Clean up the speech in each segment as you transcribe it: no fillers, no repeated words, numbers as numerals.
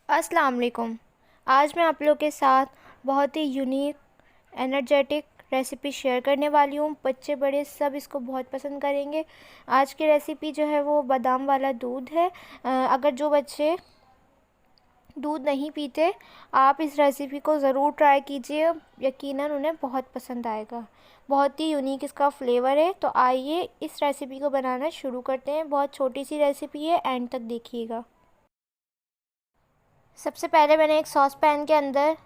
अस्सलाम वालेकुम। आज मैं आप लोगों के साथ बहुत ही यूनिक एनर्जेटिक रेसिपी शेयर करने वाली हूँ। बच्चे बड़े सब इसको बहुत पसंद करेंगे। आज की रेसिपी जो है वो बादाम वाला दूध है। अगर जो बच्चे दूध नहीं पीते, आप इस रेसिपी को ज़रूर ट्राई कीजिए, यकीनन उन्हें बहुत पसंद आएगा। बहुत ही यूनिक इसका फ्लेवर है। तो आइए इस रेसिपी को बनाना शुरू करते हैं। बहुत छोटी सी रेसिपी है, एंड तक देखिएगा। सबसे पहले मैंने एक सॉस पैन के अंदर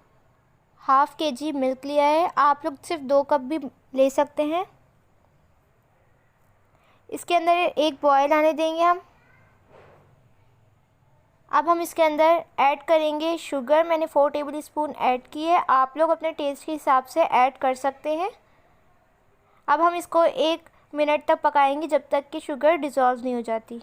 हाफ़ kg मिल्क लिया है। आप लोग सिर्फ 2 कप भी ले सकते हैं। इसके अंदर एक बॉयल आने देंगे हम। अब हम इसके अंदर ऐड करेंगे शुगर। मैंने 4 टेबल स्पून ऐड की है। आप लोग अपने टेस्ट के हिसाब से ऐड कर सकते हैं। अब हम इसको 1 मिनट तक पकाएंगे, जब तक कि शुगर डिज़ोल्व नहीं हो जाती।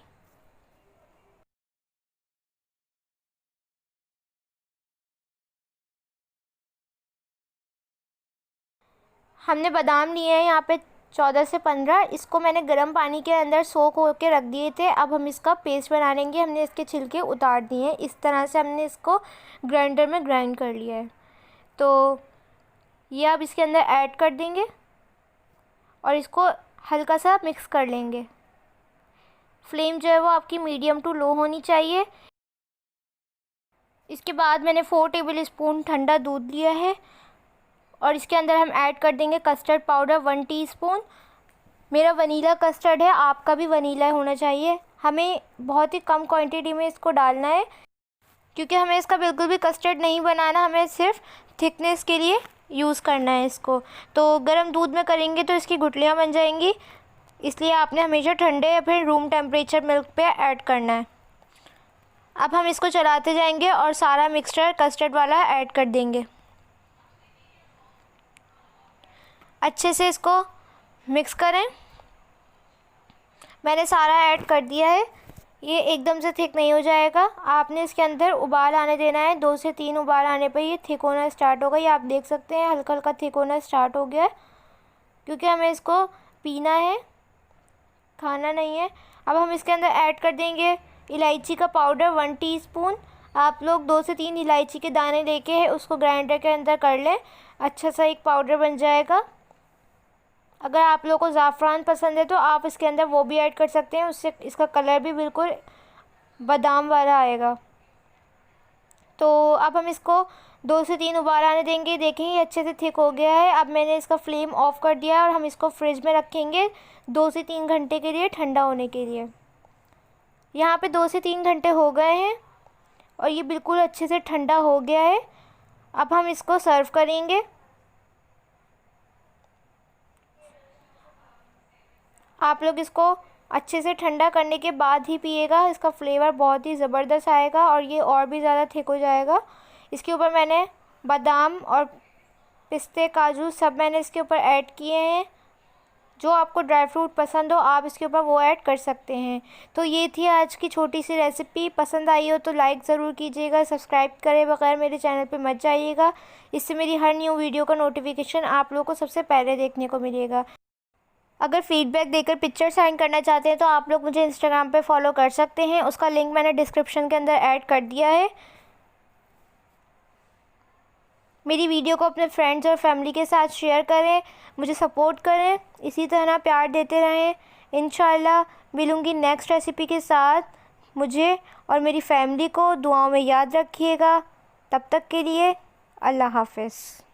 हमने बादाम लिए हैं यहाँ पे 14 से 15। इसको मैंने गर्म पानी के अंदर सोक होके रख दिए थे। अब हम इसका पेस्ट बना लेंगे। हमने इसके छिलके उतार दिए हैं। इस तरह से हमने इसको ग्राइंडर में ग्राइंड कर लिया है। तो ये अब इसके अंदर ऐड कर देंगे और इसको हल्का सा मिक्स कर लेंगे। फ्लेम जो है वो आपकी मीडियम टू लो होनी चाहिए। इसके बाद मैंने 4 टेबल स्पून ठंडा दूध लिया है और इसके अंदर हम ऐड कर देंगे कस्टर्ड पाउडर 1 टीस्पून। मेरा वनीला कस्टर्ड है, आपका भी वनीला होना चाहिए। हमें बहुत ही कम क्वांटिटी में इसको डालना है, क्योंकि हमें इसका बिल्कुल भी कस्टर्ड नहीं बनाना, हमें सिर्फ थिकनेस के लिए यूज़ करना है इसको। तो गर्म दूध में करेंगे तो इसकी गुठलियाँ बन जाएंगी, इसलिए आपने हमेशा ठंडे या फिर रूम टेम्परेचर मिल्क पे ऐड करना है। अब हम इसको चलाते जाएंगे और सारा मिक्सचर कस्टर्ड वाला ऐड कर देंगे। अच्छे से इसको मिक्स करें। मैंने सारा ऐड कर दिया है। ये एकदम से थिक नहीं हो जाएगा, आपने इसके अंदर उबाल आने देना है। 2 से 3 उबाल आने पर ये थिक होना स्टार्ट होगा। ये आप देख सकते हैं हल्का हल्का थिक होना स्टार्ट हो गया है, क्योंकि हमें इसको पीना है, खाना नहीं है। अब हम इसके अंदर ऐड कर देंगे इलायची का पाउडर 1 टीस्पून। आप लोग 2 से 3 इलायची के दाने लेके उसको ग्राइंडर के अंदर कर लें, अच्छा सा एक पाउडर बन जाएगा। अगर आप लोगों को ज़ाफ़रान पसंद है तो आप इसके अंदर वो भी ऐड कर सकते हैं, उससे इसका कलर भी बिल्कुल बादाम वाला आएगा। तो अब हम इसको 2 से 3 उबाल आने देंगे। देखें ये अच्छे से थिक हो गया है। अब मैंने इसका फ्लेम ऑफ़ कर दिया है और हम इसको फ्रिज में रखेंगे 2 से 3 घंटे के लिए, ठंडा होने के लिए। यहाँ पे 2 से 3 घंटे हो गए हैं और ये बिल्कुल अच्छे से ठंडा हो गया है। अब हम इसको सर्व करेंगे। आप लोग इसको अच्छे से ठंडा करने के बाद ही पिएगा, इसका फ्लेवर बहुत ही ज़बरदस्त आएगा और ये और भी ज़्यादा थिक हो जाएगा। इसके ऊपर मैंने बादाम और पिस्ते, काजू सब मैंने इसके ऊपर ऐड किए हैं। जो आपको ड्राई फ्रूट पसंद हो आप इसके ऊपर वो ऐड कर सकते हैं। तो ये थी आज की छोटी सी रेसिपी। पसंद आई हो तो लाइक ज़रूर कीजिएगा, सब्सक्राइब करे बगैर मेरे चैनल पे मत जाइएगा। इससे मेरी हर न्यू वीडियो का नोटिफिकेशन आप लोगों को सबसे पहले देखने को मिलेगा। अगर फीडबैक देकर पिक्चर साइन करना चाहते हैं तो आप लोग मुझे इंस्टाग्राम पे फॉलो कर सकते हैं, उसका लिंक मैंने डिस्क्रिप्शन के अंदर ऐड कर दिया है। मेरी वीडियो को अपने फ्रेंड्स और फैमिली के साथ शेयर करें, मुझे सपोर्ट करें, इसी तरह प्यार देते रहें। इंशाल्लाह मिलूँगी नेक्स्ट रेसिपी के साथ। मुझे और मेरी फैमिली को दुआओं में याद रखिएगा। तब तक के लिए अल्लाह हाफ़िज़।